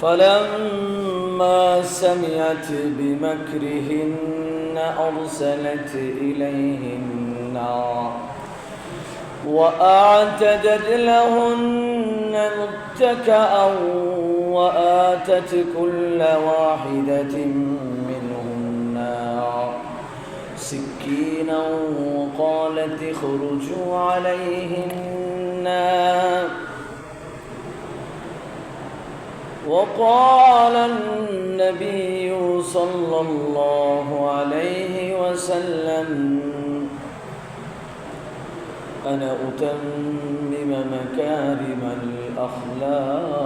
فلما سمعت بمكرهن أرسلت إليهن وأعتدت لهن متكئا وآتت كل واحدة منهن سكينا وقالت اخرجوا عليهن وقال النبي صلى الله عليه وسلم أنا أتمم مكارم الأخلاق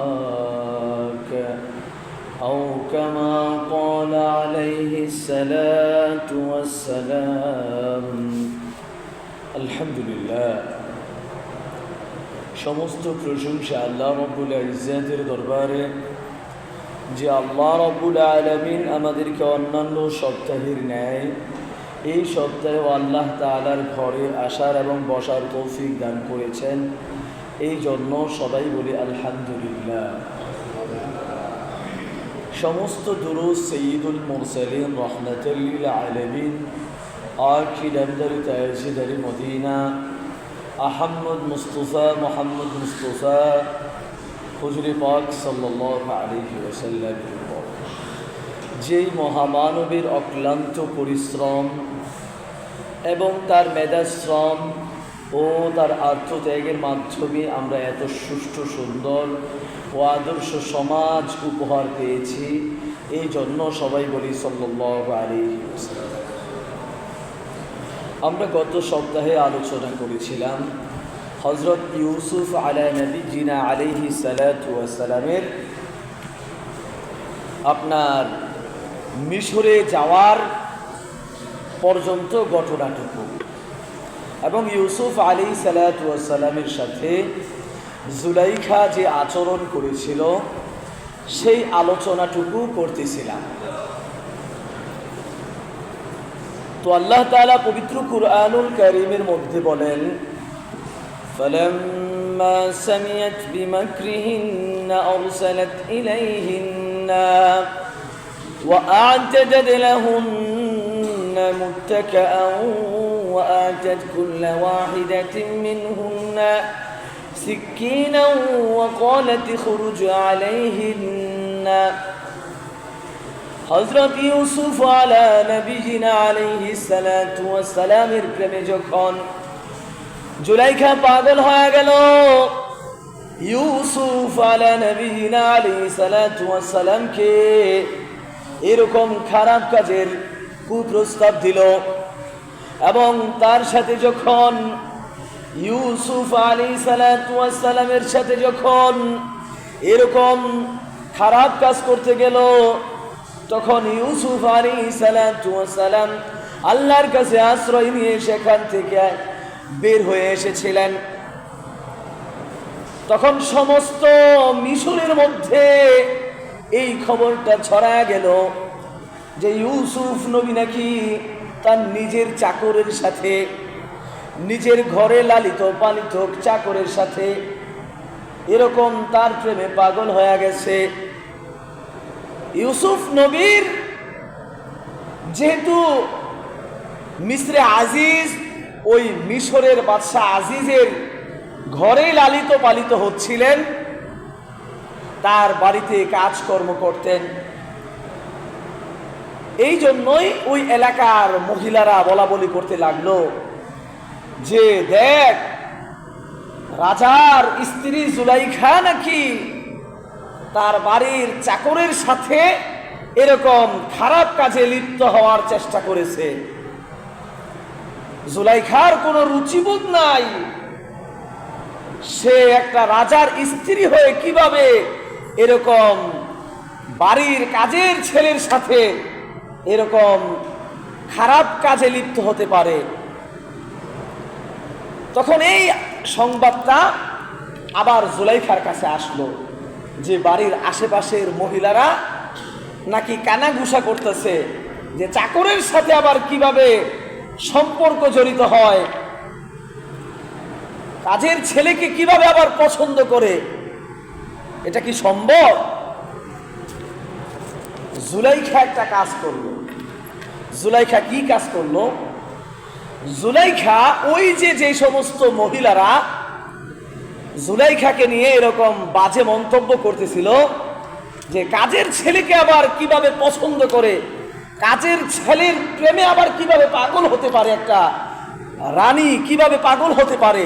أو كما قال عليه الصلاة والسلام الحمد لله সমস্ত প্রশংসা আল্লাহ রব্বুল ইজ্জতের দরবারে যে আল্লাহ রব্বুল আলামিন আমাদেরকে অন্যান্য সপ্তাহের ন্যায় এই সপ্তাহে আল্লাহ তাআলার ঘরে আসার এবং বসার তৌফিক দান করেছেন। এই জন্য সবাই বলি আলহামদুলিল্লাহ। সমস্ত দুরূদ সাইয়্যিদুল মুরসালিন রাহমাতুল লিল আলামিন আখির আমদারি তাজিদারি মদিনা আহমদ মুস্তাফা মোহাম্মদ মুস্তাফা হুজুরে পাক সাল্লাল্লাহু আলাইহি ওয়াসাল্লাম যেই মহামানবের অক্লান্ত পরিশ্রম এবং তার মেধাশ্রম ও তার আত্মত্যাগের মাধ্যমে আমরা এত সুষ্ঠু সুন্দর ও আদর্শ সমাজ উপহার পেয়েছি। এই জন্য সবাই বলি সাল্লাল্লাহু আলাইহি ওয়াসাল্লাম। আমরা গত সপ্তাহে আলোচনা করেছিলাম হযরত ইউসুফ আলা নবিয়িনা আলাইহিস সালাতু ওয়াস সালামের আপনার মিশরে যাওয়ার পর্যন্ত ঘটনাটুকু এবং ইউসুফ আলাইহিস সালাতু ওয়াস সালামের সাথে জুলাইখা যে আচরণ করেছিল সেই আলোচনাটুকু করতেছিলাম। তো আল্লাহ তাআলা পবিত্র কুরআনুল কারীমের মধ্যে বলেন فلما سمعت بمكرهن أرسلت إليهن وأعتدت لهن متكئا وآتت كل واحدة منهن سكينا وقالت اخرج عليهن হযরত ইউসুফ আলা নবিয়িনা আলাইহিস সালাতু ওয়াস সালামের প্রেমে যখন জুলাইখা পাগল হয়ে গেল, ইউসুফ আলা নবিয়িনা আলাইহিস সালাতু ওয়াস সালামকে এরকম খারাপ কাজের কুপ্রস্তাব দিল এবং তার সাথে যখন ইউসুফ আলাইহিস সালাতু ওয়াস সালামের সাথে যখন এরকম খারাপ কাজ করতে গেল, তখন ইউসুফ আলাইহিস সালাতু ওয়াস সালাম আল্লাহর কাছে আশ্রয় নিয়ে সেখান থেকে বের হয়ে এসেছিলেন। তখন সমস্ত মিশরের মধ্যে এই খবরটা ছড়ায় গেল যে ইউসুফ নবী নাকি তার নিজের চাকরের সাথে, নিজের ঘরে লালিত পালিত চাকরের সাথে এরকম তার প্রেমে পাগল হয়ে গেছে। ইউসুফ নবীর যেহেতু মিসরে আজিজ, ওই মিশরের বাদশাহ আজিজের ঘরে লালিত পালিত হচ্ছিলেন, তার বাড়িতে কাজকর্ম করতেন। এই জন্যই ওই এলাকার মহিলারা বলা বলি করতে লাগলো যে দেখ, রাজার স্ত্রী জুলাইখা নাকি তার বাড়ির চাকরের সাথে এরকম খারাপ কাজে লিপ্ত হওয়ার চেষ্টা করেছে। জুলাইখার কোনো রুচিবোধ নাই, সে একটা রাজার স্ত্রী হয়ে কিভাবে এরকম বাড়ির কাজের ছেলের সাথে এরকম খারাপ কাজে লিপ্ত হতে পারে। তখন এই সংবাদটা আবার জুলাইখার কাছে আসলো যে বাড়ির আশেপাশের মহিলারা নাকি কানাঘুষা করতেছে যে চাকরের সাথে আবার কিভাবে সম্পর্ক জড়িত হয়, কাজের ছেলেকে কিভাবে আবার পছন্দ করে, এটা কি সম্ভব? জুলাইখা একটা কাজ করলো। জুলাইখা কি কাজ করলো? জুলাইখা ওই যে সমস্ত মহিলারা জুলাইখাকে নিয়ে এরকম বাজে মন্তব্য করতেছিল, যে কাজের ছেলেকে আবার কিভাবে পছন্দ করে, কাজের ছেলের প্রেমে আবার কিভাবে পাগল হতে পারে, একটা রানী কিভাবে পাগল হতে পারে,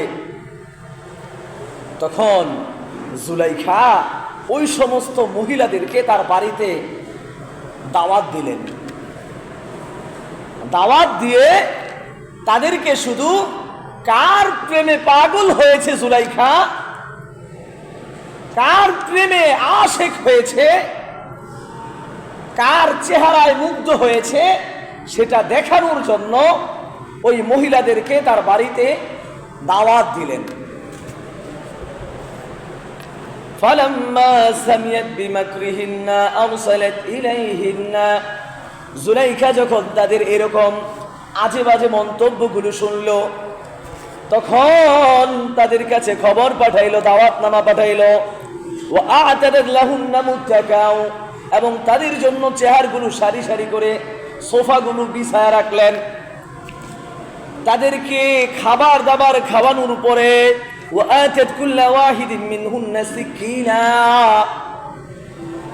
তখন জুলাইখা ওই সমস্ত মহিলাদেরকে তার বাড়িতে দাওয়াত দিলেন। দাওয়াত দিয়ে তাদেরকে শুধু কার প্রেমে পাগল হয়েছে জুলাইখা, কার প্রেমে আশেক হয়েছে, কার চেহারায় মুগ্ধ হয়েছে, সেটা দেখানোর জন্য ওই মহিলাদেরকে তার বাড়িতে দাওয়াত দিলেন। فَلَمَّا سَمِعَتْ بِمَكْرِهِنَّ أَرْسَلَتْ إِلَيْهِنَّ জুলাইখা যখন তাদের এরকম আজে বাজে মন্তব্যগুলো শুনলো, তখন তাদের কাছে খবর পাঠাইলো, দাওয়াতনামা পাঠাইলো। وَأَعْتَدَتْ لَهُنَّ مُتَّكَأً এবং তাদের জন্য চেয়ারগুলো সারি সারি করে সোফাগুলো বিছায়া রাখলেন। তাদেরকে খাবার দাবার খাওয়ানোর উপরে وَآتَتْ كُلَّ وَاحِدٍ مِّنْهُنَّ سِكِّينًا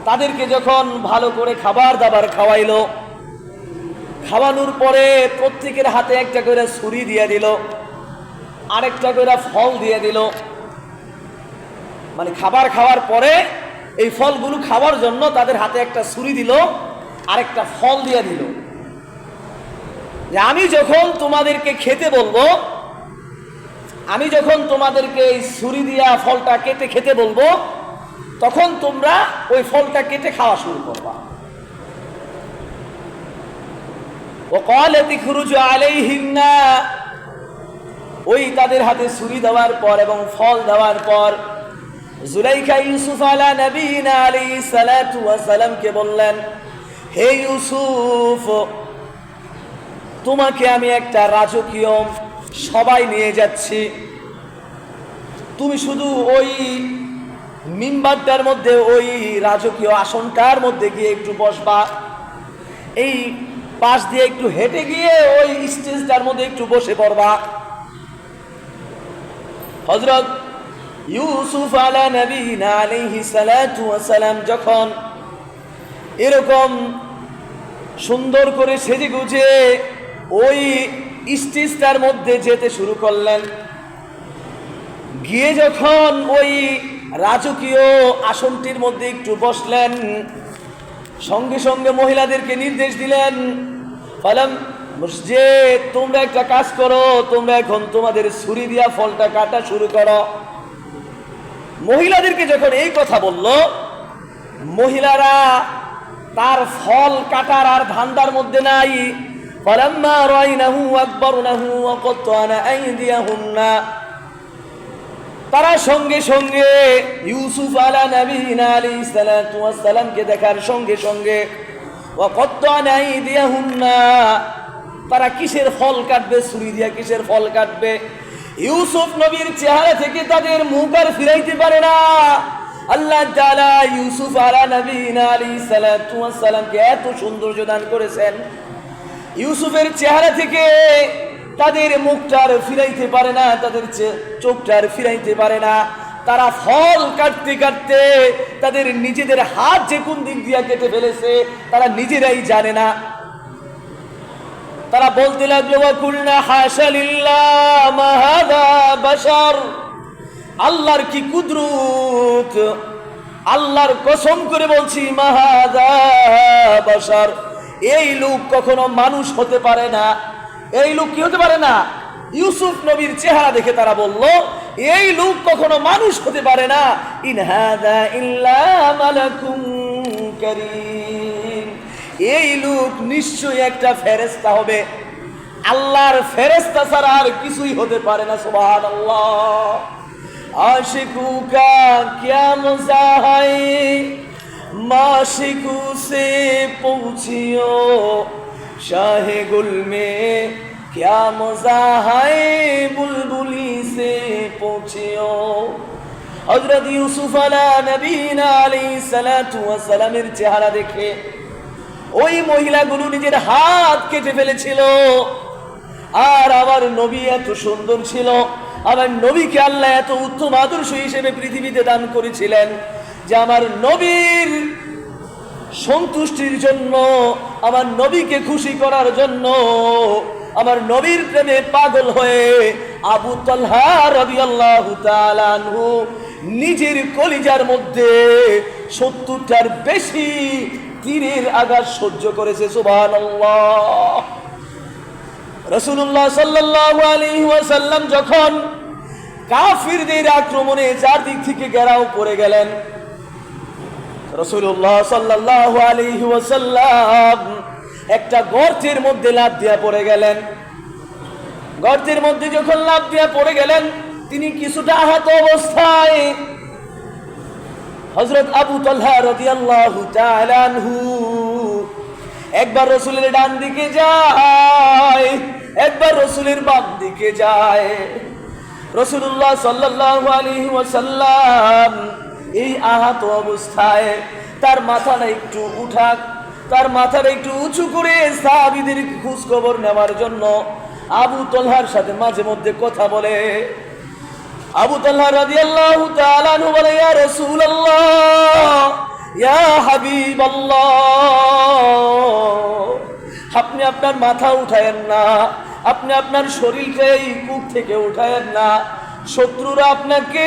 তাদেরকে যখন ভালো করে খাবার দাবার খাওয়াইলো, খাওয়ানোর পরে প্রত্যেকের হাতে একটা করে ছুরি দিয়ে দিল, আরেকটা করে ফল দিয়ে দিল। মানে খাবার খাওয়ার পরে এই ফলগুলো খাওয়ার জন্য তাদের হাতে একটা ছুরি দিল, আরেকটা ফল দিয়ে দিল, যে আমি যখন তোমাদেরকে খেতে বলবো, আমি যখন তোমাদেরকে এই ছুরি দিয়া ফলটা কেটে খেতে বলবো, তখন তোমরা ওই ফলটা কেটে খাওয়া শুরু করবা। وقالت اخرجوا عليهن ওই তাদের হাতে ছুরি দেওয়ার পর এবং ফল দেওয়ার পর জুলাইখা ইউসুফ আলা নবীনা আলাইহিস সালাতু ওয়াস সালামকে বললেন, হে ইউসুফ, তোমাকে আমি একটা রাজকীয় সবাই নিয়ে যাচ্ছি, তুমি শুধু ওই মিম্বারটার মধ্যে, ওই রাজকীয় আসনটার মধ্যে গিয়ে একটু বসবা, এই পাশ দিয়ে একটু হেঁটে গিয়ে ওই স্টেজটার মধ্যে একটু বসে পড়বা। হযরত ইউসুফ আলা নবীনা আলাইহিস সালাতু ওয়াস সালাম যখন এরকম সুন্দর করে সেজে গুজে ওই স্টেজটার মধ্যে যেতে শুরু করলেন, গিয়ে যখন ওই রাজকীয় আসনটির মধ্যে একটু বসলেন, সঙ্গে সঙ্গে মহিলাদেরকে নির্দেশ দিলেন, ফালাম যে তোমরা একটা কাজ করো, তোমরা এখন তোমাদের ছুরি দিয়া ফলটা কাটা শুরু করো। মহিলাদেরকে যখন এই কথা বলল, মহিলারা তার ফল কাটার আর ধান্দার মধ্যে নাই। ফালাম্মা রাইনাহু আকবারনাহু ওয়া কাত্তানা আইদিয়াহুন্না তারা সঙ্গে সঙ্গে ইউসুফ আলা নবীনা আলাইহিস সালাতু ওয়াস সালামকে দেখার সঙ্গে সঙ্গে ওয়া কাত্তানা আইদিয়াহুন্না তারা কিসের ফল কাটবে, ছুরি দিয়া কিসের ফল কাটবে। ইউসুফ নবীর চেহারা থেকে তাদের মুখ আর ফিরাইতে পারে না। আল্লাহ তাআলা ইউসুফ আলা নবীনা আলাইহিস সালাতু ওয়াস সালামকে এত সৌন্দর্য দান করেছেন, ইউসুফের চেহারা থেকে তাদের মুখটার ফিরাইতে পারে না, তাদের চোখটার ফিরাইতে পারে না। তারা ফল কাটতে কাটতে তাদের নিজেদের হাত যে কোন দিক দিয়ে কেটে ফেলেছে তারা নিজেরাই জানে না। তারা বলতে লাগলো, ওয়া কুলনা হাশা লিল্লাহ মা হাযা বাশার, আল্লাহর কি কুদরত, আল্লাহর কসম করে বলছি, মা হাযা বাশার, এই লোক কখনো মানুষ হতে পারে না। এই লোক কি হতে পারে না? ইউসুফ নবীর চেহারা দেখে তারা বলল, এই লোক কখনো মানুষ হতে পারে না। ইন হাযা ইল্লা মালাকুন কারীম, এই লোক নিশ্চয়ই একটা ফেরেশতা হবে, আল্লাহর ফেরেশতা ছাড়া আর কিছুই হতে পারে না। সুবহানাল্লাহ। आशिकू का क्या मजा है, माशिकू से पूछियो, शाहे गुल में क्या मजा है, बुलबुली से पूछियो। हजरत यूसुफ আলা নবীনা আলাইহিস সালাতু ওয়াস সালামের চেহারা দেখে ওই মহিলাগুলো নিজের হাত কেটে ফেলেছিল। আর আমার নবী এত সুন্দর ছিল, আমার নবীকে আল্লাহ এত উত্তম আদর্শ হিসেবে পৃথিবীতে দান করেছিলেন যে আমার নবীর সন্তুষ্টির জন্য, আমার নবীকে খুশি করার জন্য, আমার নবীর প্রেমে পাগল হয়ে আবু তালহা রাদিয়াল্লাহু তাআলা আনহু নিজের কলিজার মধ্যে 70টার বেশি তীরের আঘাত সহ্য করেছে। সুবহানাল্লাহ। রাসূলুল্লাহ সাল্লাল্লাহু আলাইহি ওয়াসাল্লাম যখন কাফিরদের আক্রমণে চারদিক থেকে ঘেরাও পড়ে গেলেন, রাসূলুল্লাহ সাল্লাল্লাহু আলাইহি ওয়াসাল্লাম একটা গর্তের মধ্যে লাফ দিয়া পড়ে গেলেন। গর্তের মধ্যে যখন লাফ দিয়া পড়ে গেলেন, তিনি কিছুটা আহত অবস্থায় হযরত আবু তালহা রাদিয়াল্লাহু তাআলা আনহু একবার রাসূলের ডান দিকে যায়, একবার রাসূলের বাম দিকে যায়। রাসূলুল্লাহ সাল্লাল্লাহু আলাইহি ওয়াসাল্লাম এই আহত অবস্থায় তার মাথাটা একটু উঠাক, তার মাথাটা একটু উঁচু করে সাহাবীদের খোঁজ খবর নেওয়ার জন্য আবু তালহার সাথে মাঝে মধ্যে কথা বলে। আবু তালহা রাদিয়াল্লাহু তাআলা আনহু বলে, ইয়া রাসূলুল্লাহ, ইয়া হাবিবাল্লাহ, আপনি আপনার মাথা উঠায়েন না, আপনি আপনার শরীরকে এই কূপ থেকে উঠায়েন না, শত্রুরা আপনাকে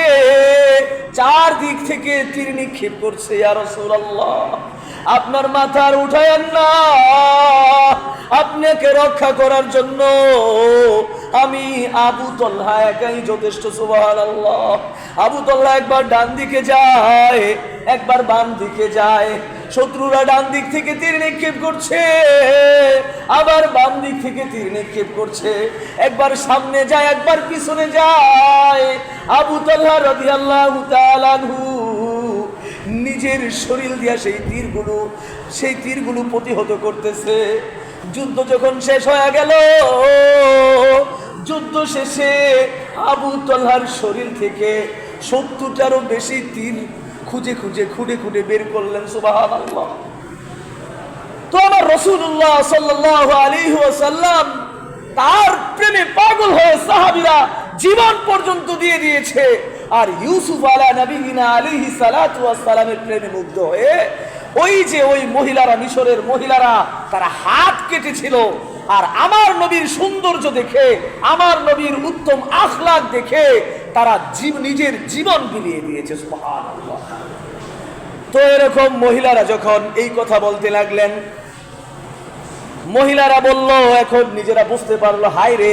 চারদিক থেকে তীর নিক্ষেপ করছে। ইয়া রাসূলুল্লাহ, আপনার মাথার উঠায়েন না, আপনাকে রক্ষা করার জন্য আমি আবু তালহা একাই যথেষ্ট। সুবহানাল্লাহ। আবু তালহা একবার ডান দিকে যায়, একবার বাম দিকে যায়। শত্রুরা ডান দিক থেকে তীর নিক্ষেপ করছে, আবার বাম দিক থেকে তীর নিক্ষেপ করছে, একবার সামনে যায়, একবার পিছনে যায়। আবু তালহা রাদিয়াল্লাহু তাআলা আনহু নিজের শরীর দিয়া সেই তীরগুলো প্রতিহত করতেছে। যুদ্ধ যখন শেষ হয়ে গেল, যুদ্ধ শেষে আবু তালহার শরীর থেকে 70টারও বেশি তীর খুঁজে খুঁড়ে বের করলেন। সুবহানাল্লাহ। তো আমার রাসূলুল্লাহ সাল্লাল্লাহু আলাইহি ওয়াসাল্লাম তার প্রেমে পাগল হয়ে সাহাবীরা জীবন পর্যন্ত দিয়ে দিয়েছে। আর ইউসুফ আলা নবিয়িনা আলাইহি সালাতু ওয়াস সালামের প্রেমে মুগ্ধ হয়ে ওই মহিলারা, মিশরের মহিলারা, তারা হাত কেটেছিল। আর আমার নবীর সৌন্দর্য দেখে, আমার নবীর উত্তম আখলাক দেখে তারা নিজের জীবন বিলিয়ে দিয়েছে। সুবহানাল্লাহ। তো এরকম মহিলারা যখন এই কথা বলতে লাগলেন, মহিলারা বলল, এখন নিজেরা বুঝতে পারলো, হায় রে,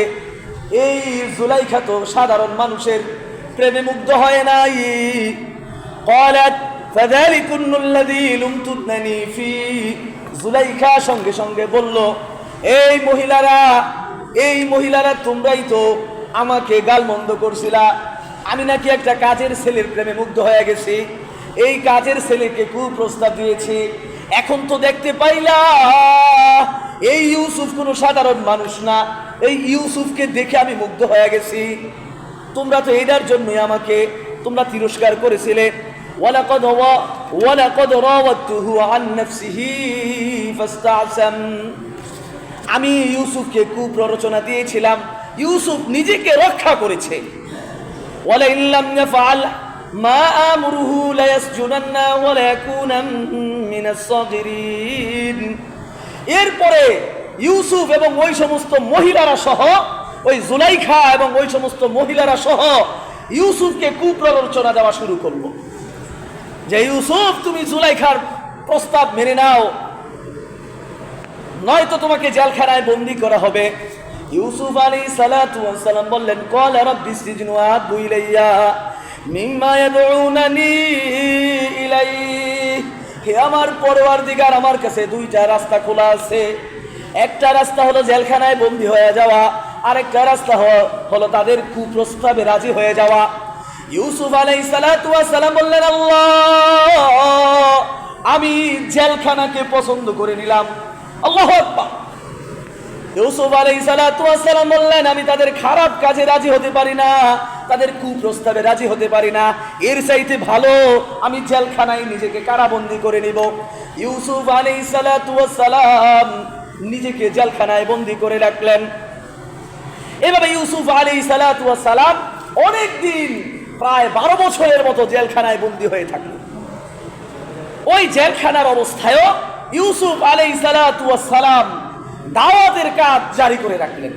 এই জুলাইখা তো সাধারণ মানুষের প্রেমে মুগ্ধ হয় নাই। ক্বালাত ফাযালিকুল্লাযী লুমতুনানি ফি। জুলাইখা সঙ্গে সঙ্গে বলল, এই মহিলারা তোমরাই তো আমাকে গালমন্দ করছিলা, আমি নাকি একটা কাজের ছেলের প্রেমে মুগ্ধ হয়ে গেছি, এই কাজের ছেলেকে কুপ্রস্তাব দিয়েছি, এখন তো দেখতে পাইলা এই ইউসুফ কোনো সাধারণ মানুষ না, এই ইউসুফকে দেখে আমি মুগ্ধ হয়ে গেছি। তোমরা তো এটার জন্যই আমাকে তোমরা তিরস্কার করেছিলে। ওয়ালাকাদ রাওয়াতুহু আন নাফসিহি ফাস্তা'সাম। আমি ইউসুফকে কুপ্ররোচনা দিয়েছিলাম, ইউসুফ নিজেকে রক্ষা করেছে। ওয়ালা ইল্লাম ইয়াফআল মা আমরুহু লায়াসজুনান্না ওয়া লায়াকুনান মিনাস সাগিরিন। এরপরে ইউসুফ এবং ওই সমস্ত মহিলারা সহ, ওই জুলাইখা এবং ওই সমস্ত মহিলারা সহ ইউসুফকে কুপ্ররোচনা দেওয়া শুরু করলো যে, ইউসুফ, তুমি জুলাইখার প্রস্তাব মেনে নাও, নয়তো তোমাকে জেলখানায় বন্দী করা হবে। ইউসুফ আলাইহিস সালাতু ওয়াস সালাম বললেন, ক্বালা রাব্বিস সিজনু আহাব্বু ইলাইয়া মিম্মা ইয়াদউনানি ইলাইহি। হে আমার পরওয়ারদিগার, আমার কাছে দুইটা রাস্তা খোলা আছে। একটা রাস্তা হলো জেলখানায় বন্দী হয়ে যাওয়া, আরেকটা রাস্তা হলো তাদের কুপ্রস্তাবে রাজি হয়ে যাওয়া। ইউসুফ আলাইহিস সালাতু ওয়াস সালাম বললেন, আল্লাহ, আমি জেলখানাকে পছন্দ করে নিলাম। আল্লাহু আকবার। ইউসুফ আলাইহিস সালাতু ওয়াস সালাম বললেন, আমি তাদের খারাপ কাজে রাজি হতে পারি না, তাদের কুপ্রস্তাবে রাজি হতে পারি না, এর চাইতে ভালো আমি জেলখানায় নিজেকে কারাবন্দী করে নিব। ইউসুফ আলাইহিস সালাতু ওয়াস সালাম নিজেকে জেলখানায় বন্দী করে রাখলেন। এভাবে ইউসুফ আলাইহিস সালাতু ওয়াস সালাম অনেক দিন, প্রায় 12 বছরের মতো জেলখানায় বন্দী হয়ে থাকলেন। ওই জেলখানার অবস্থায়ও ইউসুফ আলাইহিস সালাতু ওয়াস সালাম দাওয়াতের কাজ জারি করে রাখলেন।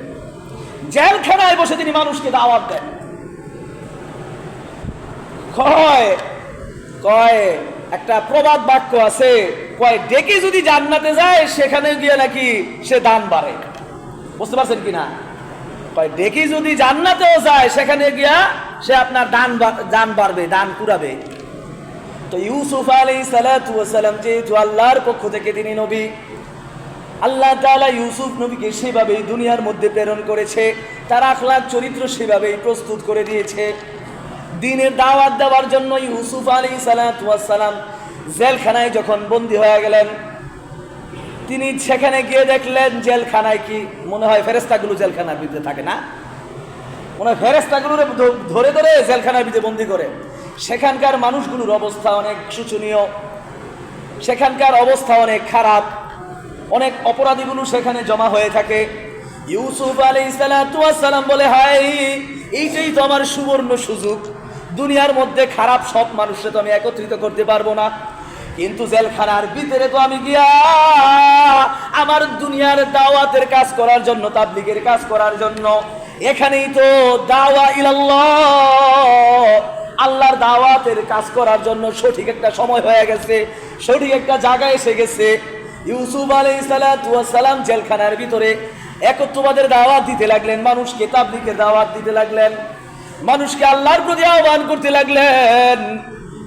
জেলখানায় বসে তিনি মানুষকে দাওয়াত দেন। কয় একটা প্রবাদ বাক্য আছে, কয় ডেকে যদি জান্নাতে যায় সেখানে গিয়ে নাকি সে দান বাড়ে। বুঝতে পারছেন কিনা? কয় ডেকে যদি জান্নাতেও যায় সেখানে গিয়া সে আপনার দান বাড়বে, দান কুড়াবে। তো ইউসুফ আলাইহিস সালাতু ওয়াস সালাম যেহেতু আল্লাহর পক্ষ থেকে তিনি নবী, আল্লাহ তাআলা ইউসুফ নবীকে সেভাবেই দুনিয়ার মধ্যে প্রেরণ করেছে, তার আখলাক চরিত্র সেভাবেই প্রস্তুত করে দিয়েছে। দ্বীনের দাওয়াত দেওয়ার জন্য ইউসুফ আলাইহিস সালাতু ওয়াস সালাম জেলখানায় যখন বন্দী হয়ে গেলেন, তিনি সেখানে গিয়ে দেখলেন জেলখানায় কি মনে হয় ফেরেশতাগুলো জেলখানার ভিতরে থাকে না, মনে হয় ফেরেশতাগুলো ধরে ধরে জেলখানার ভিতরে বন্দী করে। সেখানকার মানুষগুলোর অবস্থা অনেক শোচনীয়, সেখানকার অবস্থা অনেক খারাপ, অনেক অপরাধীগুলো সেখানে জমা হয়ে থাকে। ইউসুফ আলাইহিস সালাতু ওয়াস সালাম বলে, হায় এইটাই তো আমার সুবর্ণ সুযোগ, দুনিয়ার মধ্যে খারাপ সব মানুষকে তো আমি একত্রিত করতে পারবো না, কিন্তু জেলখানার ভিতরে তো আমি গিয়া আমার দুনিয়ার দাওয়াতের কাজ করার জন্য, তাবলীগের কাজ করার জন্য, এখানেই তো দাওয়া ইলাল্লাহ, আল্লাহর দাওয়াতের কাজ করার জন্য সঠিক একটা সময় হয়ে গেছে, সঠিক একটা জায়গায় এসে গেছে। ইউসুফ আলাইহিস সালাতু ওয়াস সালাম জেলখানার ভিতরে একত্ববাদের দাওয়াত দিতে লাগলেন, মানুষকে তাবলীগের দাওয়াত দিতে লাগলেন, মানুষকে আল্লাহর প্রতি আহ্বান করতে লাগলেন।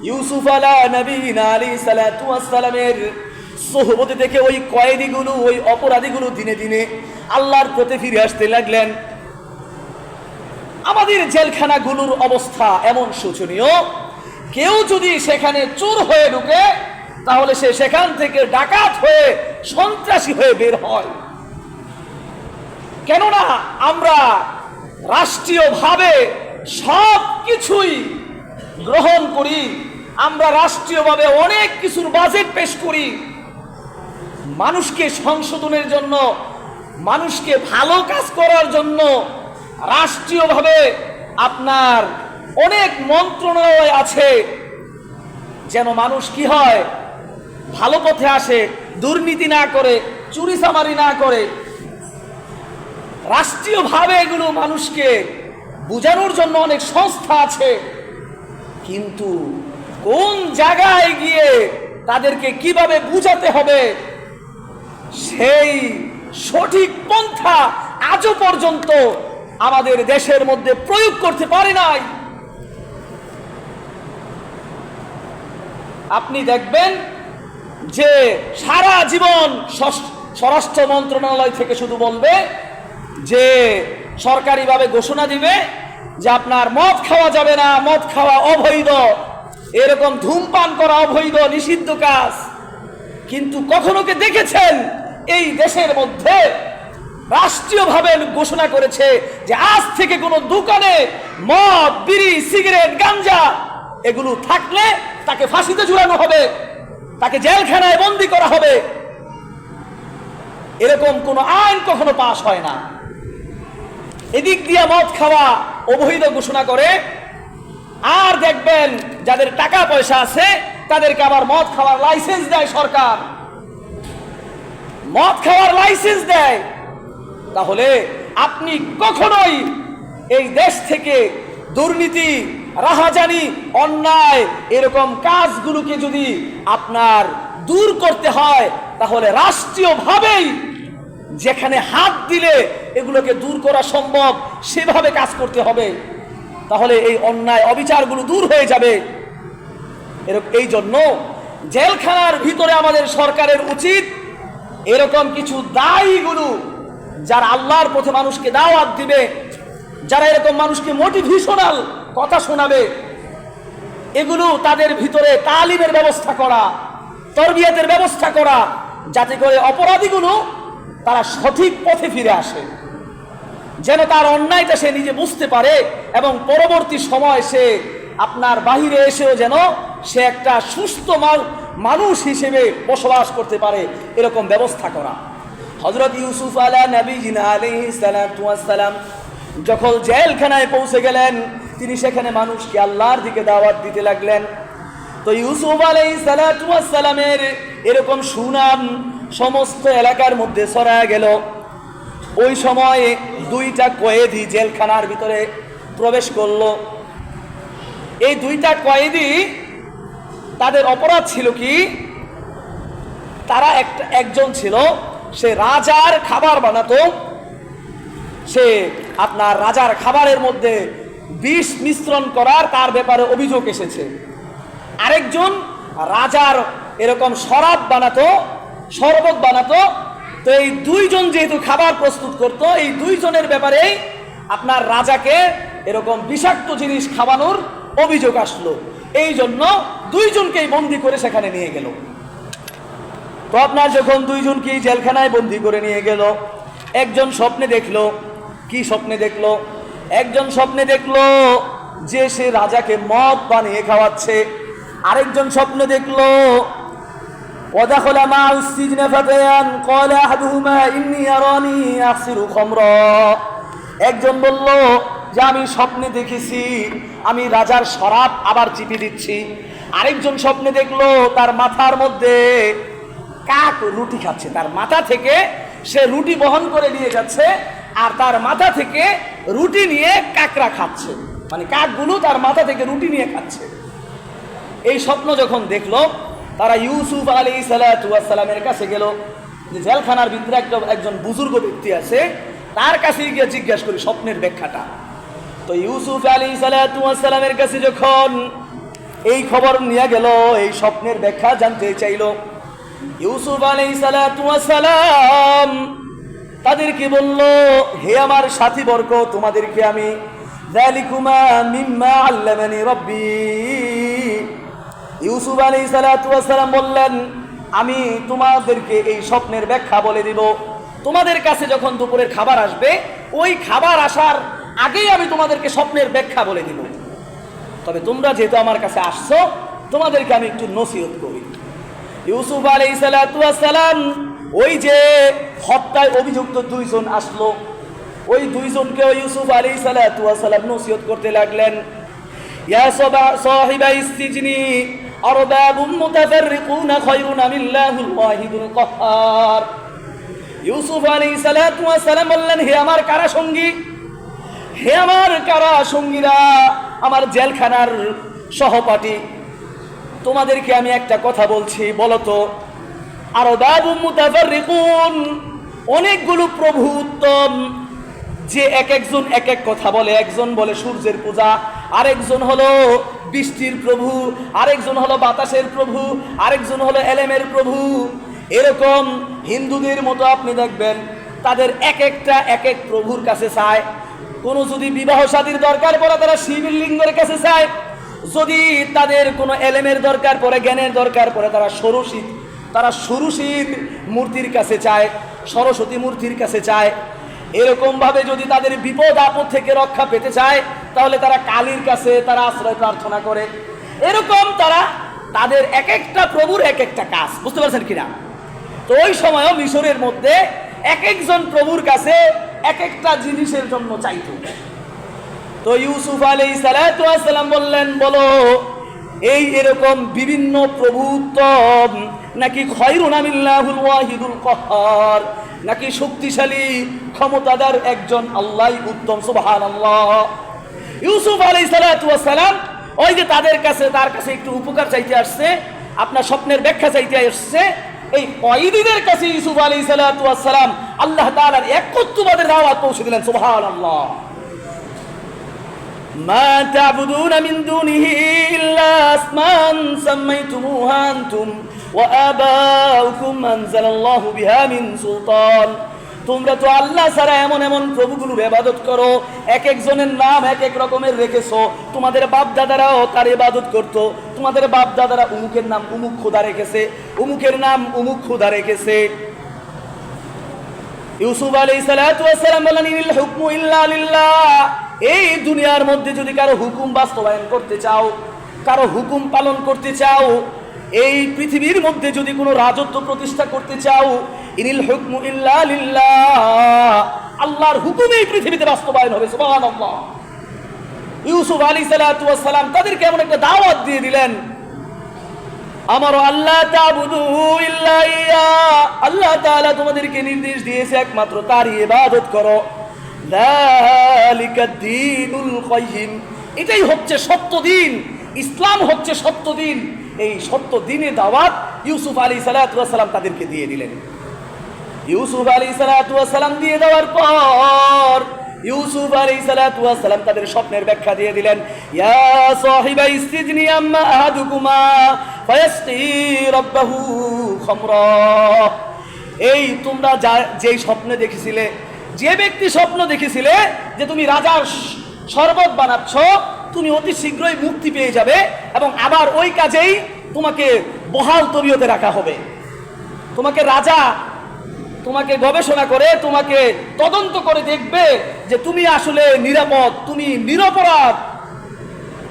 ইউসুফ আলাইহিস সালাতু ওয়াস সালামের সোহবতে থেকে ওই কয়েদিগুলো, ওই অপরাধীগুলো দিনে দিনে আল্লাহর প্রতি ফিরে আসতে লাগলেন। আমাদের জেলখানাগুলোর অবস্থা এমন শোচনীয়, কেউ যদি সেখানে চোর হয়ে ঢুকে তাহলে সে সেখান থেকে ডাকাত হয়ে, সন্ত্রাসী হয়ে বের হয়। কেননা আমরা রাষ্ট্রীয়ভাবে সব কিছুই গ্রহণ করি, আমরা রাষ্ট্রীয়ভাবে অনেক কিছুর বাজেট পেশ করি, মানুষকে সংশোধনের জন্য, মানুষকে ভালো কাজ করার জন্য রাষ্ট্রীয়ভাবে আপনার অনেক মন্ত্রণালয় আছে, যেন মানুষ কি হয়, ভালো পথে আসে, দুর্নীতি না করে, চুরি চামারি না করে। রাষ্ট্রীয়ভাবে এগুলো মানুষকে বোঝানোর জন্য অনেক সংস্থা আছে, কিন্তু কোন জায়গায় গিয়ে তাদেরকে কিভাবে বুঝাতে হবে সেই সঠিক পন্থা আজও পর্যন্ত আমাদের দেশের মধ্যে প্রয়োগ করতে পারে নাই। আপনি দেখবেন যে সারা জীবন স্বরাষ্ট্র মন্ত্রণালয় থেকে শুধু বলবে যে সরকারিভাবে ঘোষণা দিবে যে আপনার মদ খাওয়া যাবে না, মদ খাওয়া অবৈধ, এরকম ধূমপান করা অবৈধ, নিষিদ্ধ কাজ। কিন্তু কখনো কি দেখেছেন এই দেশের মধ্যে রাষ্ট্রীয়ভাবে ঘোষণা করেছে যে আজ থেকে কোনো দোকানে মদ, বিড়ি, সিগারেট, গাঞ্জা এগুলো থাকলে তাকে ফাঁসিতে ঝুলানো হবে, তাকে জেলখানায় বন্দী করা হবে? এরকম কোনো আইন কখনো পাস হয় না। এদিক দিয়ে মদ খাওয়া অবৈধ ঘোষণা করে, আর দেখবেন যাদের টাকা পয়সা আছে তাদেরকে আবার মদ খাওয়ার লাইসেন্স দেয় সরকার, মদ খাওয়ার লাইসেন্স দেয়। তাহলে আপনি কখনোই এই দেশ থেকে দুর্নীতি, রাহাজানি, অন্যায় এরকম কাজগুলোকে যদি আপনার দূর করতে হয় তাহলে রাষ্ট্রীয়ভাবেই যেখানে হাত দিলে এগুলোকে দূর করা সম্ভব সেভাবে কাজ করতে হবে, তাহলে এই অন্যায় অবিচারগুলো দূর হয়ে যাবে। এই জন্য জেলখানার ভিতরে আমাদের সরকারের উচিত এরকম কিছু দায়ীগুলো, যারা আল্লাহর পথে মানুষকে দাওয়াত দিবে, যারা এরকম মানুষকে মোটিভেশনাল কথা শোনাবে, এগুলো তাদের ভিতরে তালিমের ব্যবস্থা করা, তরবিয়তের ব্যবস্থা করা, যাতে করে অপরাধীগুলো তারা সঠিক পথে ফিরে আসে। যেন তার অন্যায়টা সে নিজে বুঝতে পারে এবং পরবর্তী সময় সে আপনার বাহিরে এসেও যেন সে একটা সুস্থ মানুষ হিসেবে বসবাস করতে পারে, এরকম ব্যবস্থা করা। হযরত ইউসুফ আলাইহিস সালাম যখন জেলখানায় পৌঁছে গেলেন, তিনি সেখানে মানুষকে আল্লাহর দিকে দাওয়াত দিতে লাগলেন। তো ইউসুফ আলাইহিস সালামের এরকম সুনাম সমস্ত এলাকার মধ্যে ছড়ায় গেল। ওই সময়ে দুইটা কয়েদি জেলখানার ভিতরে প্রবেশ করলো। এই দুইটা কয়েদি, তাদের অপরাধ ছিল কি, তারা একজন ছিল সে রাজার খাবার বানাতো, সে আপনার রাজার খাবারের মধ্যে বিষ মিশ্রণ করার তার ব্যাপারে অভিযোগ এসেছে। আরেকজন রাজার এরকম শরাব বানাতো, শরবত বানাতো। তো এই দুইজন যেহেতু খাবার প্রস্তুত করত, এই দুইজনের ব্যাপারেই আপনার রাজাকে এরকম বিষাক্ত জিনিস খাওয়ানোর অভিযোগ আসলো। এই জন্য দুইজনকেই বন্দি করে সেখানে নিয়ে গেল। তো আপনার যখন দুইজনকেই জেলখানায় বন্দি করে নিয়ে গেল, একজন স্বপ্নে দেখলো। কি স্বপ্নে দেখলো? একজন স্বপ্নে দেখলো যে সে রাজাকে মদ বানিয়ে খাওয়াচ্ছে। আরেকজন স্বপ্নে দেখলো ওয়াদাখালা মা'আস সিজনা ফাতায়ান ক্বালা আহাদুহুমা ইন্নী আরানী আখসিরু খামরা। একজন বলল যে আমি স্বপ্নে দেখেছি আমি রাজার শরাব আবার চিপে দিচ্ছি। আরেকজন স্বপ্নে দেখলো তার মাথার মধ্যে কাক রুটি খাচ্ছে, তার মাথা থেকে সে রুটি বহন করে নিয়ে যাচ্ছে, আর তার মাথা থেকে রুটি নিয়ে কাকরা খাচ্ছে, মানে কাকগুলো তার মাথা থেকে রুটি নিয়ে খাচ্ছে। এই স্বপ্ন যখন দেখলো, তারা ইউসুফ আলাইহিস সালামের কাছে গেল, যে জেলখানার ভিতরে একজন বুজুর্গ ব্যক্তি আছে, তার কাছে গিয়ে জিজ্ঞাসা করি স্বপ্নের ব্যাখ্যাটা। তো ইউসুফ আলাইহিস সালামের কাছে যখন এই খবর নিয়ে গেল, এই স্বপ্নের ব্যাখ্যা জানতে চাইল, ইউসুফ আলাইহিস সালাম তাদেরকে বলল, হে আমার সাথীবর্গ, তোমাদেরকে আমি যালিকুমা মিম্মা আল্লামানি রাব্বি। ইউসুফ আলাইহিস সালাম বললেন, আমি তোমাদেরকে এই স্বপ্নের ব্যাখ্যা বলে দিব। তোমাদের কাছে যখন দুপুরের খাবার আসবে, ওই খাবার আসার আগেই আমি তোমাদেরকে স্বপ্নের ব্যাখ্যা বলে দিব। তবে তোমরা যেহেতু আমার কাছে আসছো, তোমাদেরকে আমি একটু নসিহত করি। ইউসুফ আলাইহিস সালাম ওই যে হত্যায় অভিযুক্ত দুইজন আসলো, ওই দুইজনকে ইউসুফ আলাইহিস সালাম নসিহত করতে লাগলেন। ইয়া সাহিবাইস সিজনি আরবাবুম মুতাফাররিকুনা খায়রুন আমিল্লাহুল ওয়াহিদুল কাহ্হার। ইউসুফ আলাইহিস সালাম বললেন, হে আমার কারা সঙ্গী, হে আমার কারা সঙ্গীরা, আমার জেলখানার সহপাঠী, তোমাদেরকে আমি একটা কথা বলছি, বলো তো, আরবাবুম মুতাফাররিকুন, অনেকগুলো প্রভু উত্তম, যে একজন এক এক কথা বলে। একজন বলে সূর্যের পূজা, আরেকজন হলো বৃষ্টির প্রভু, আরেকজন হলো বাতাসের প্রভু, আরেকজন হলো এলেমের প্রভু। এরকম হিন্দুদের মতো আপনি দেখবেন তাদের এক একটা এক এক প্রভুর কাছে চায়। কোনো যদি বিবাহ শাদীর দরকার পড়ে, তারা শিবলিঙ্গের কাছে চায়। যদি তাদের কোনো এলেমের দরকার পড়ে, জ্ঞানের দরকার পড়ে, তারা সরস্বতীর মূর্তির কাছে চায়, সরস্বতী মূর্তির কাছে চায়। এরকম ভাবে যদি তাদের বিপদ আপদ থেকে রক্ষা পেতে চায়, তাহলে তারা কালীর কাছে তারা আশ্রয় প্রার্থনা করে। এরকম তাদের এক একটা প্রভুর এক একটা কাজ, বুঝতে পারছেন কিনা? তো ওই সময়ও মিশরের মধ্যে এক একজন প্রভুর কাছে এক একটা জিনিসের জন্য চাইতো। তো ইউসুফ আলাইহিস সালাম বললেন, বলো এই এরকম বিভিন্ন প্রভু উত্তম, নাকি খায়রুন আমিল্লাহুল ওয়াহিদুল কাহ্হার, নাকি শক্তিশালী ক্ষমতাদার একজন আল্লাহই উত্তম? সুবহানাল্লাহ। ইউসুফ আলাইহিস সালাম ওই যে তার কাছে একটু উপকার চাইতে আসছে, আপনার স্বপ্নের ব্যাখ্যা চাইতে আসছে। এই কয়েদিদের কাছে ইউসুফ আলাইহিস সালাম আল্লাহ তাআলার একত্ববাদের দাওয়াত পৌঁছে দিলেন। সুবহানাল্লাহ। মা তা'বুদুনা মিন দুনিহি ইল্লা আসমান সামাইতুমুহা আনতুম ওয়া আবাউকুম আনজালাল্লাহু বিহা মিন সুলতান। তোমরা তো আল্লাহ ছাড়া এমন এমন প্রভুগুলোর ইবাদত করো, এক একজনের নাম এক এক রকমের রেখেছো। তোমাদের বাপ দাদারাও তার ইবাদত করতো। তোমাদের বাপ দাদারা উমুকের নাম উমুক খোদা রেখেছে, উমুকের নাম উমুক খোদা রেখেছে। ইউসুফ আলাইহিস সালাতু ওয়াস সালাম বললেন ইনিল হুকমু ইল্লা লিল্লাহ। এই দুনিয়ার মধ্যে যদি কারো হুকুম বাস্তবায়ন করতে চাও, কারো হুকুম পালন করতে চাও, এই পৃথিবীর মধ্যে যদি কোনো রাজত্ব প্রতিষ্ঠা করতে চাও, ইনিল হুকমু ইল্লা লিল্লাহ, আল্লাহর হুকুম এই পৃথিবীতে বাস্তবায়ন হবে। সুবহানাল্লাহ। ইউসুফ আলাইহিস সালাতু ওয়াস সালাম তাদেরকে এমন একটা দাওয়াত দিয়ে দিলেন, আমার আল্লাহ তা'বুদু ইল্লা ইয়া, আল্লাহ তাআলা তোমাদেরকে নির্দেশ দিয়েছে একমাত্র তারই ইবাদত করো। যালিকাদ দীনুল কাইয়িম, এটাই হচ্ছে সত্য দিন, ইসলাম হচ্ছে সত্য দিন। এই সত্য দিনের দাওয়াত ইউসুফ আলাইহিস সালাতু ওয়াস সালাম তাদেরকে দিয়ে দিলেন। ইউসুফ আলাইহিস সালাতু ওয়াস সালাম দিয়ে দেওয়ার পর ইউসুফ আলাইহিস সালাতু ওয়াস সালাম তাদের স্বপ্নের ব্যাখ্যা দিয়ে দিলেন। ইয়া সাহিবাই সিজনি আম্মা আহাদুকুমা ফায়াসকি রাব্বাহু খামরা, এই তোমরা যেই স্বপ্নে দেখেছিলে, যে ব্যক্তি স্বপ্ন দেখেছিলে যে তুমি রাজার শরবত বানাচ্ছ, তুমি অতি শীঘ্রই মুক্তি পেয়ে যাবে এবং আবার ওই কাজেই তোমাকে বহাল তবিয়তে রাখা হবে। তোমাকে রাজা তোমাকে গবেষণা করে, তোমাকে তদন্ত করে দেখবে যে তুমি আসলে নিরাপদ, তুমি নিরপরাধ।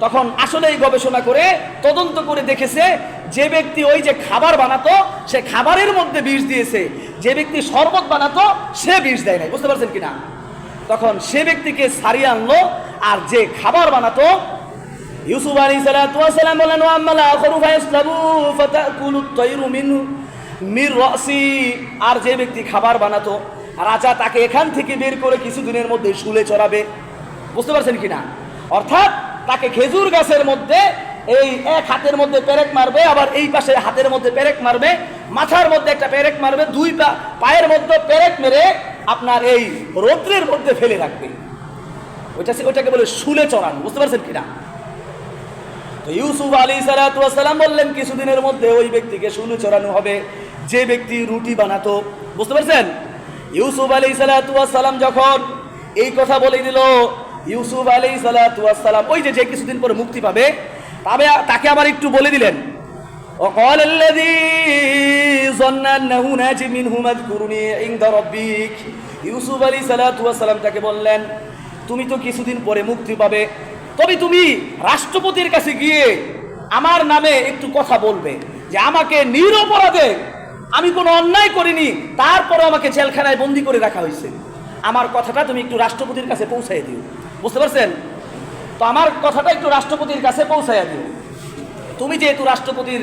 তখন আসলেই গবেষণা করে তদন্ত করে দেখেছে যে ব্যক্তি ওই যে খাবার বানাতো সে খাবারের মধ্যে বিষ দিয়েছে, যে ব্যক্তি শরবত বানাতো সে বিষ দেয় নাই। বুঝতে পারছেন কিনা? তখন সে ব্যক্তিকে ছাড়িয়ে আনলো, আর যে খাবার বানাতো ইউসুফ আলাইহিস সালাতু ওয়াস সালাম বলেন ওয়া আম্মাল আখরু ফায়াসলাবু ফাতাকুলুত তায়রু মির রাসি, আর যে ব্যক্তি খাবার বানাতো রাজা তাকে এখান থেকে বের করে কিছুদিনের মধ্যে শুলে চড়াবে। বুঝতে পারছেন কিনা? অর্থাৎ তাকে খেজুর গাছের মধ্যে এই এক হাতের মধ্যে পেরেক মারবে, আবার এই পাশে হাতের মধ্যে পেরেক মারবে, মাথার মধ্যে একটা পেরেক মারবে, দুই পায়ের মধ্যে পেরেক মেরে আপনার এই রৌদ্রের মধ্যে ফেলে রাখবে। ওইটাকে বলে শুলে চড়ানো। বুঝতে পারছেন কিনা? তো ইউসুফ আলাইহিস সালাতু ওয়াস সালাম বললেন কিছুদিনের মধ্যে ওই ব্যক্তিকে শুলে চড়ানো হবে যে ব্যক্তি রুটি বানাতো। বুঝতে পারছেন? ইউসুফ আলাইহিস সালাতু ওয়াস সালাম যখন এই কথা বলে দিল, ইউসুফ আলাইহিস সালাতু ওয়াস সালাম ওই যে কিছুদিন পরে মুক্তি পাবে, তবে তাকে আবার একটু বলে দিলেন, وقال الذي ظن انه ناج منه اذكرني عند ربك। ইউসুফ আলাইহিস সালাতু ওয়াস সালাম তাকে বললেন, তুমি তো কিছুদিন পরে মুক্তি পাবে, তবে তুমি রাষ্ট্রপতির কাছে গিয়ে আমার নামে একটু কথা বলবে যে আমাকে নিরপরাধে, আমি কোনো অন্যায় করিনি, তারপরে আমাকে জেলখানায় বন্দি করে রাখা হয়েছে, আমার কথাটা তুমি একটু রাষ্ট্রপতির কাছে পৌঁছায় দিও। বুঝতে পারছেন? তো আমার কথাটা একটু রাষ্ট্রপতির কাছে পৌঁছায় দিও। তুমি যেহেতু রাষ্ট্রপতির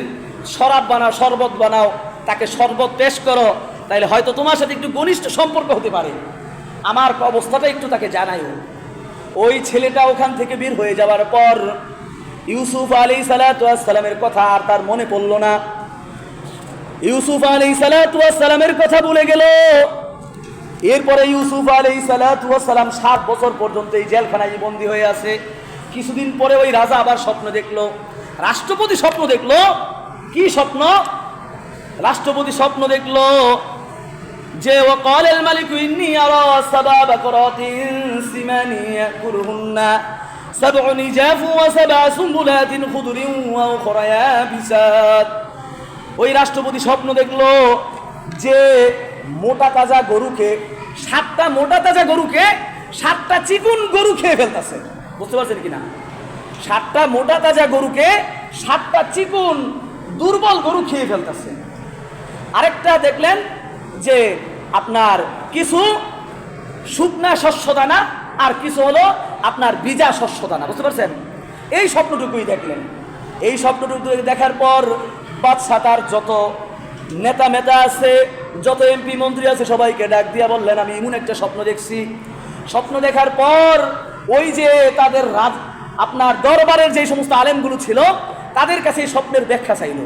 শরাব বানাও, শরবত বানাও, তাকে শরবত পেশ করো, তাইলে হয়তো তোমার সাথে একটু ঘনিষ্ঠ সম্পর্ক হতে পারে, আমার অবস্থাটা একটু তাকে জানাইও। ওই ছেলেটা ওখান থেকে বের হয়ে যাওয়ার পর ইউসুফ আলাইহিস সালাতু ওয়াস সালামের কথা আর তার মনে পড়ল না। ইউসুফ আলাইহিস সালাতু ওয়াস সালামের কথা ভুলে গেল। এরপরে ইউসুফ আলাইহিস সালাতু ওয়াস সালাম 7 বছর পর্যন্ত এই জেলখানায় বন্দী হয়ে আছে। কিছুদিন পরে ওই রাজা আবার স্বপ্ন দেখলো, রাষ্ট্রপতি স্বপ্ন দেখলো। কি স্বপ্ন? রাষ্ট্রপতি স্বপ্ন দেখলো যে ওয়াকাল আল মালিক ইন্নী আরা সাবা বাকরাতিন সিমানি ইয়াকুলুহুন্না সাবউন ইজাফু ওয়া সাবআ সুম্বুলাতিন খুদরিন ওয়া উখরা ইয়াবিসাত। ওই রাষ্ট্রপতি স্বপ্ন দেখলো যে মোটা তাজা গরুকে, 7টা মোটা তাজা গরুকে 7টা চিকুন গরু খেয়ে ফেলতেছে। বুঝতে পারছেন কিনা? 7টা মোটা তাজা গরুকে 7টা চিকুন দুর্বল গরু খেয়ে ফেলতেছে। আরেকটা দেখলেন যে আপনার কিছু শুকনা শস্য দানা আর কিছু হলো আপনার ভিজা শস্য দানা। বুঝতে পারছেন? এই স্বপ্নটুকুই দেখলেন। এই স্বপ্নটুকু দেখার পর বাদশা তার যত নেতা মেতা আছে, যত এমপি মন্ত্রী আছে সবাইকে ডাক দিয়া বললেন, আমি এমন একটা স্বপ্ন দেখছি। স্বপ্ন দেখার পর ওই যে তাদের আপনার দরবারের যে সমস্ত আলেমগুলো ছিল তাদের কাছে এই স্বপ্নের ব্যাখ্যা চাইল।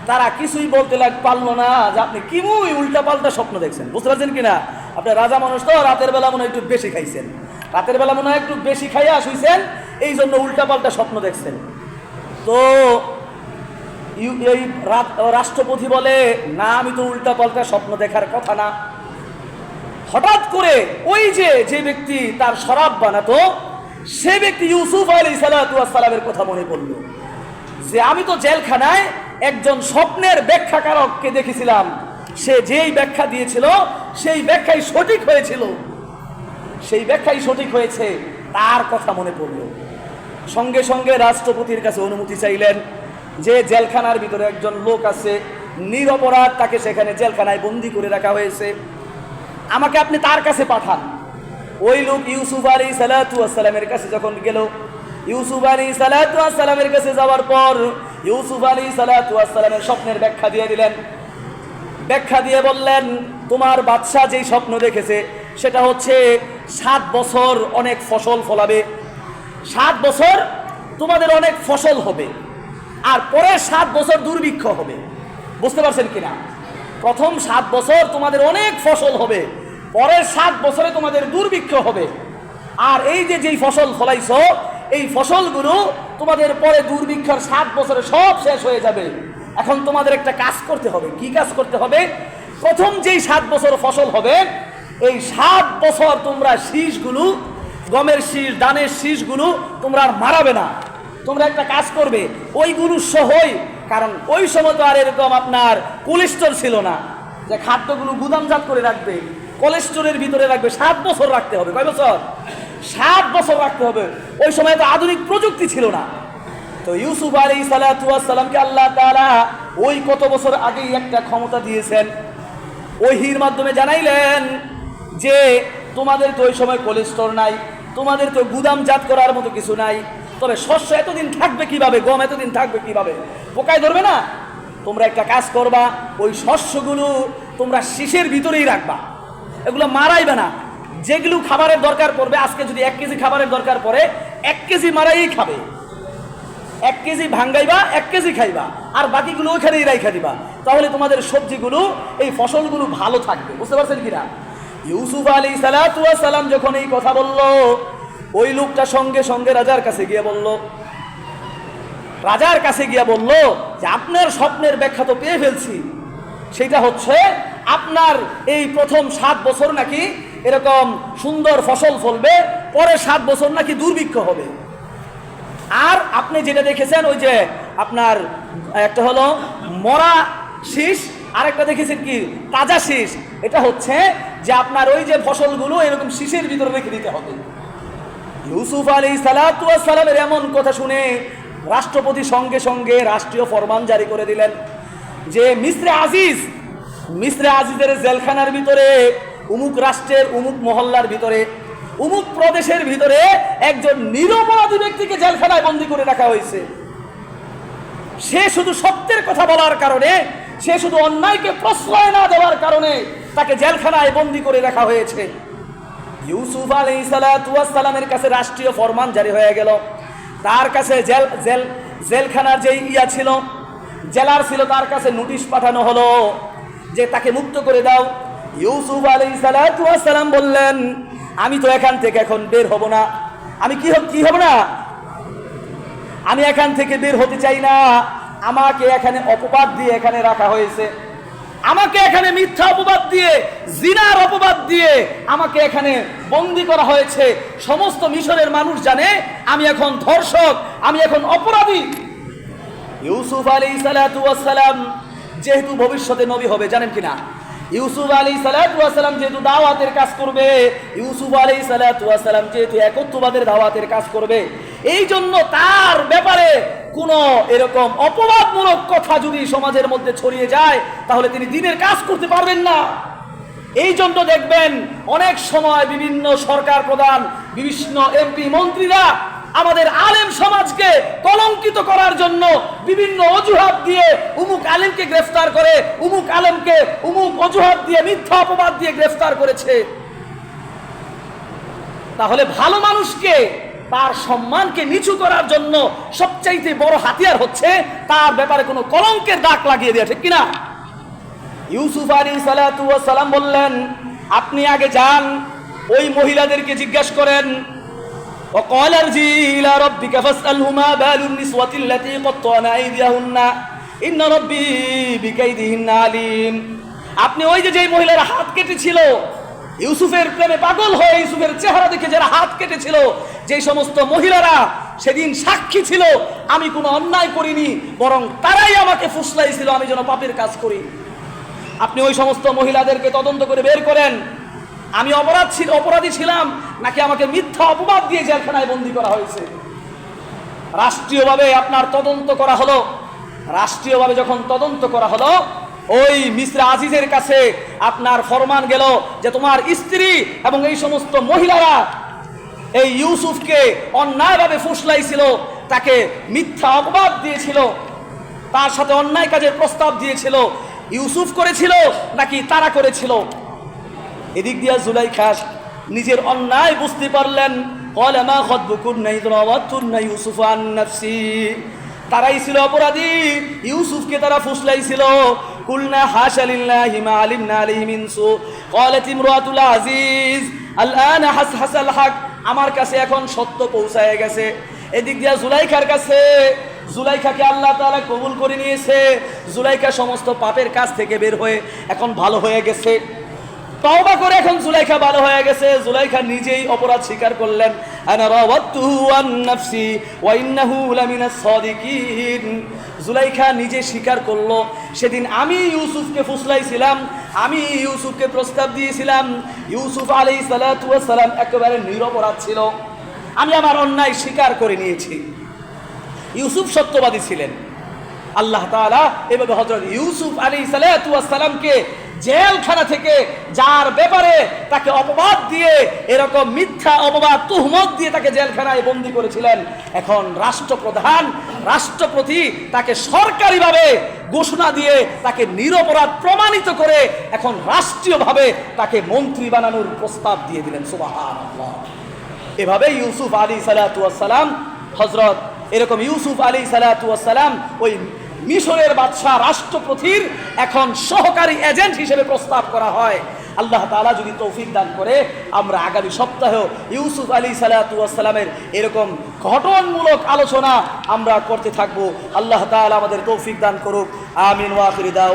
তারা কিছুই বলতে পারলো না যে আপনি কিমুই উল্টা পাল্টা স্বপ্ন দেখছেন। বুঝতে পারছেন কিনা? আপনার রাজা মানুষ তো রাতের বেলা মনে হয় একটু বেশি খাইছেন, রাতের বেলা মনে হয় একটু বেশি খাইয়া শুইছেন, এই জন্য উল্টা পাল্টা স্বপ্ন দেখছেন। তো এই রাষ্ট্রপতি বলে, না আমি তো উল্টা পাল্টা স্বপ্ন দেখার কথা না। হঠাৎ করে ওই যে ব্যক্তি তার শরাব বানাতো সে ব্যক্তি ইউসুফ আলাইহিস সালাতু ওয়াস সালামের কথা মনে পড়ল যে আমি তো জেলখানায় একজন স্বপ্নের ব্যাখ্যাকারককে দেখেছিলাম, সে যেই ব্যাখ্যা দিয়েছিল সেই ব্যাখ্যাই সঠিক হয়েছিল, সেই ব্যাখ্যাই সঠিক হয়েছে, তার কথা মনে পড়ল। সঙ্গে সঙ্গে রাষ্ট্রপতির কাছে অনুমতি চাইলেন যে জেলখানার ভিতরে একজন লোক আছে নিরপরাধ, তাকে সেখানে জেলখানায় বন্দি করে রাখা হয়েছে, আমাকে আপনি তার কাছে পাঠান। ওই লোক ইউসুফ আলাইহিস সালাতু ওয়াস সালামের কাছে যখন গেল, ইউসুফ আলাইহিস সালাতু ওয়াস সালামের কাছে যাওয়ার পর ইউসুফ আলাইহিস সালাতু ওয়াস সালামের স্বপ্নের ব্যাখ্যা দিয়ে দিলেন। ব্যাখ্যা দিয়ে বললেন, তোমার বাদশা যেই স্বপ্ন দেখেছে সেটা হচ্ছে 7 বছর অনেক ফসল ফলাবে, 7 বছর তোমাদের অনেক ফসল হবে, আর পরের 7 বছর দুর্ভিক্ষ হবে। বুঝতে পারছেন কিনা? প্রথম 7 বছর তোমাদের অনেক ফসল হবে, পরের 7 বছরে তোমাদের দুর্ভিক্ষ হবে। আর এই যে যেই ফসল ফলাইছো, এই ফসলগুলো তোমাদের পরে দুর্ভিক্ষের 7 বছরে সব শেষ হয়ে যাবে। এখন তোমাদের একটা কাজ করতে হবে। কি কাজ করতে হবে? প্রথম যেই 7 বছর ফসল হবে, এই 7 বছর তোমরা শীষগুলো, গমের শীষ, ধানের শীষগুলো তোমরা আর মারাবে না। তোমরা একটা কাজ করবে, ওইগুলো সহই, কারণ ওই সময় তো আর এরকম আপনার কোল্ড স্টোর ছিল না যে খাদ্যগুলো গুদামজাত করে রাখবে, কোল্ড স্টোরের ভিতরে রাখবে। 7 বছর রাখতে হবে। কয় বছর? 7 বছর রাখতে হবে। ওই সময় তো আধুনিক প্রযুক্তি ছিল না। তো ইউসুফ আলাইহিস সালাতু ওয়াস সালামকে আল্লাহ তাআলা ওই কত বছর আগেই একটা ক্ষমতা দিয়েছেন, ওহীর মাধ্যমে জানাইলেন যে তোমাদের তো ওই সময় কোল্ড স্টোর নাই, তোমাদের তো গুদামজাত করার মতো কিছু নাই, তবে শস্য এতদিন থাকবে কিভাবে, গম এতদিন থাকবে কিভাবে, পোকায় ধরবে না? তোমরা একটা কাজ করবা, ওই শস্যগুলো তোমরা শীষের ভিতরেই রাখবা, এগুলো মারাইবে না। যেগুলো খাবারের দরকার পড়বে, আজকে যদি 1 কেজি খাবারের দরকার পড়ে, 1 কেজি মারাই খাবে, 1 কেজি ভাঙ্গাইবা, 1 কেজি খাইবা, আর বাকিগুলো ওইখানেই রাইখা দিবা। তাহলে তোমাদের সবজিগুলো, এই ফসলগুলো ভালো থাকবে। বুঝতে পারছেন কিনা? ইউসুফ আলাইহিস সালাতু ওয়াস সালাম যখন এই কথা বলল, ওই লোকটা সঙ্গে সঙ্গে রাজার কাছে গিয়ে বলল, রাজার কাছে গিয়ে বলল যে আপনার স্বপ্নের ব্যাখ্যা তো পেয়ে ফেলছি। সেটা হচ্ছে আপনার এই প্রথম 7 বছর নাকি এরকম সুন্দর ফসল ফলবে, পরে 7 বছর নাকি দুর্ভিক্ষ হবে। আর আপনি যেটা দেখেছেন ওই যে আপনার একটা হলো মরা শীষ, আর একটা দেখেছেন কি তাজা শীষ। এটা হচ্ছে যে আপনার ওই যে ফসলগুলো এরকম শীষের ভিতরে রেখে দিতে হবে। ইউসুফ আলাইহিস সালাতু ওয়াস সালামের এমন কথা শুনে রাষ্ট্রপতি সঙ্গে সঙ্গে রাষ্ট্রীয় ফরমান জারি করে দিলেন যে মিসরে আজিজের জেলখানার ভিতরে, উমুক রাষ্ট্রের উমুক মহল্লার ভিতরে, উমুক প্রদেশের ভিতরে একজন নিরপরাধী ব্যক্তিকে জেলখানায় বন্দী করে রাখা হয়েছে। সে শুধু সত্যের কথা বলার কারণে, সে শুধু অন্যায়কে প্রশ্রয় না দেওয়ার কারণে তাকে জেলখানায় বন্দী করে রাখা হয়েছে। ইউসুফ আলাইহিস সালাতু ওয়াস সালামের কাছে রাষ্ট্রীয় ফরমান জারি হয়ে গেল। তার কাছে জেলখানার যে ছিল, জেলার ছিল, তার কাছে নোটিশ পাঠানো হলো যে তাকে মুক্ত করে দাও। ইউসুফ আলাইহিস সালাতু ওয়াস সালাম বললেন, আমি তো এখান থেকে এখন বের হব না। আমি কি হব না? আমি এখান থেকে বের হতে চাই না। আমাকে এখানে অপবাদ দিয়ে এখানে রাখা হয়েছে, আমাকে এখানে মিথ্যা অপবাদ দিয়ে, জিনার অপবাদ দিয়ে আমাকে এখানে বন্দী করা হয়েছে। সমস্ত মিশরের মানুষ জানে আমি এখন ধর্ষক, আমি এখন অপরাধী। ইউসুফ আলাইহিস সালাতু ওয়াস সালাম যেহেতু ভবিষ্যতে নবী হবে, জানেন কিনা? ইউসুফ আলাইহিস সালাতু ওয়াস সালাম যেহেতু দাওয়াতের কাজ করবে, ইউসুফ আলাইহিস সালাতু ওয়াস সালাম যেহেতু একত্ববাদের দাওয়াতের কাজ করবে, এই জন্য তার ব্যাপারে কোনো এরকম অপবাদমূলক কথা যদি সমাজের মধ্যে ছড়িয়ে যায়, তাহলে তিনি দ্বীনের কাজ করতে পারবেন না। এই জন্য দেখবেন অনেক সময় বিভিন্ন সরকার প্রধান, বিভিন্ন এমপি মন্ত্রীরা আমাদের আলেম সমাজকে কলঙ্কিত করার জন্য বিভিন্ন অজুহাত দিয়ে উমুক আলেমকে গ্রেফতার করে, উমুক আলেমকে উমুক অজুহাত দিয়ে, মিথ্যা অপবাদ দিয়ে গ্রেফতার করেছে। তাহলে ভালো মানুষকে, তার সম্মানকে নিচু করার জন্য সবচাইতে বড় হাতিয়ার হচ্ছে তার ব্যাপারে কোনো কলঙ্কের দাগ লাগিয়ে দেওয়া, ঠিক কিনা? ইউসুফ আলাইহিস সালাতু ওয়াস সালাম বললেন, আপনি আগে যান, ওই মহিলাদেরকে জিজ্ঞাসা করেন। وقال ارجع إلى ربك فاسأله ما بال النسوة التي قطعن أيديهن إن ربي بكيدهن عليم। আপনি ওই যে মহিলার হাত কেটেছিল, ইউসুফের প্রেমে পাগল হয়ে ইউসুফের চেহারা দেখে যারা হাত কেটেছিল, যে সমস্ত মহিলারা সেদিন সাক্ষী ছিল আমি কোনো অন্যায় করিনি, বরং তারাই আমাকে ফুসলাইছিল আমি যেন পাপের কাজ করি। আপনি ওই সমস্ত মহিলাদেরকে তদন্ত করে বের করেন আমি অপরাধী ছিলাম নাকি আমাকে মিথ্যা অপবাদ দিয়ে জেলখানায় বন্দী করা হয়েছে। রাষ্ট্রীয়ভাবে আপনার তদন্ত করা হলো। রাষ্ট্রীয়ভাবে যখন তদন্ত করা হলো, ওই মিসরা আজিজের কাছে আপনার ফরমান গেল যে তোমার স্ত্রী এবং এই সমস্ত মহিলারা এই ইউসুফকে অন্যায়ভাবে ফুসলাইছিল, তাকে মিথ্যা অপবাদ দিয়েছিল, তার সাথে অন্যায় কাজের প্রস্তাব দিয়েছিল। ইউসুফ করেছিল নাকি তারা করেছিল? এদিক দিয়া জুলাইখা নিজের অন্যায় বুঝতে পারলেন। তারাই ছিল অপরাধী, ইউসুফকে তারা ফুসলাইছিল। কুলনা হাশা লিল্লাহি মা আলিমনা আলাইহি মিন সু ক্বালাত ইমরাতুল আজিজ আলআন হাসহাসাল হক, আমার কাছে এখন সত্য পৌঁছায় গেছে। এদিক দিয়া জুলাইখার কাছে, জুলাইখাকে আল্লাহ তাআলা কবুল করে নিয়েছে। জুলাইখা সমস্ত পাপের কাজ থেকে বের হয়ে এখন ভালো হয়ে গেছে, তওবা করে এখন জুলাইখা ভালো হয়ে গেছে। জুলাইখা নিজেই অপরাধ স্বীকার করলেন, আনা রাওয়াতুহু আন নাফসি ওয়া ইন্নাহু লামিনাস সাদিকিন। জুলাইখা নিজে স্বীকার করলো, সেদিন আমি ইউসুফকে ফুসলাইছিলাম, আমি ইউসুফকে প্রস্তাব দিয়েছিলাম। ইউসুফ আলাইহিস সালাতু ওয়াস সালাম একেবারে নিরপরাধ ছিল, আমি আমার অন্যায় স্বীকার করে নিয়েছি। ইউসুফ সত্যবাদী ছিলেন। আল্লাহ তাআলা এভাবে হযরত ইউসুফ আলাইহিস সালাতু ওয়াস সালামকে জেলখানা থেকে, যার ব্যাপারে তাকে অপবাদ দিয়ে, এরকম মিথ্যা অপবাদ তুহমত দিয়ে তাকে জেলখানায় বন্দী করেছিলেন, এখন রাষ্ট্রপ্রধান, রাষ্ট্রপতি তাকে সরকারিভাবে ঘোষণা দিয়ে তাকে নিরপরাধ প্রমাণিত করে এখন রাষ্ট্রীয়ভাবে তাকে মন্ত্রী বানানোর প্রস্তাব দিয়ে দিলেন। সুবহানাল্লাহ। এভাবে ইউসুফ আলাইহিস সালাতু ওয়াস সালাম, হযরত এরকম ইউসুফ আলাইহিস সালাতু ওয়াস সালাম ওই মিশরের বাদশাহ, রাষ্ট্রপতির এখন সহকারী এজেন্ট হিসেবে প্রস্তাব করা হয়। আল্লাহ তাআলা যদি তৌফিক দান করে, আমরা আগামী সপ্তাহেও ইউসুফ আলাইহিস সালাতু ওয়াস সালামের এরকম ঘটনামূলক আলোচনা আমরা করতে থাকবো। আল্লাহ তাআলা আমাদের তৌফিক দান করুক। আমিন ওয়া আখির দাওয়ানা।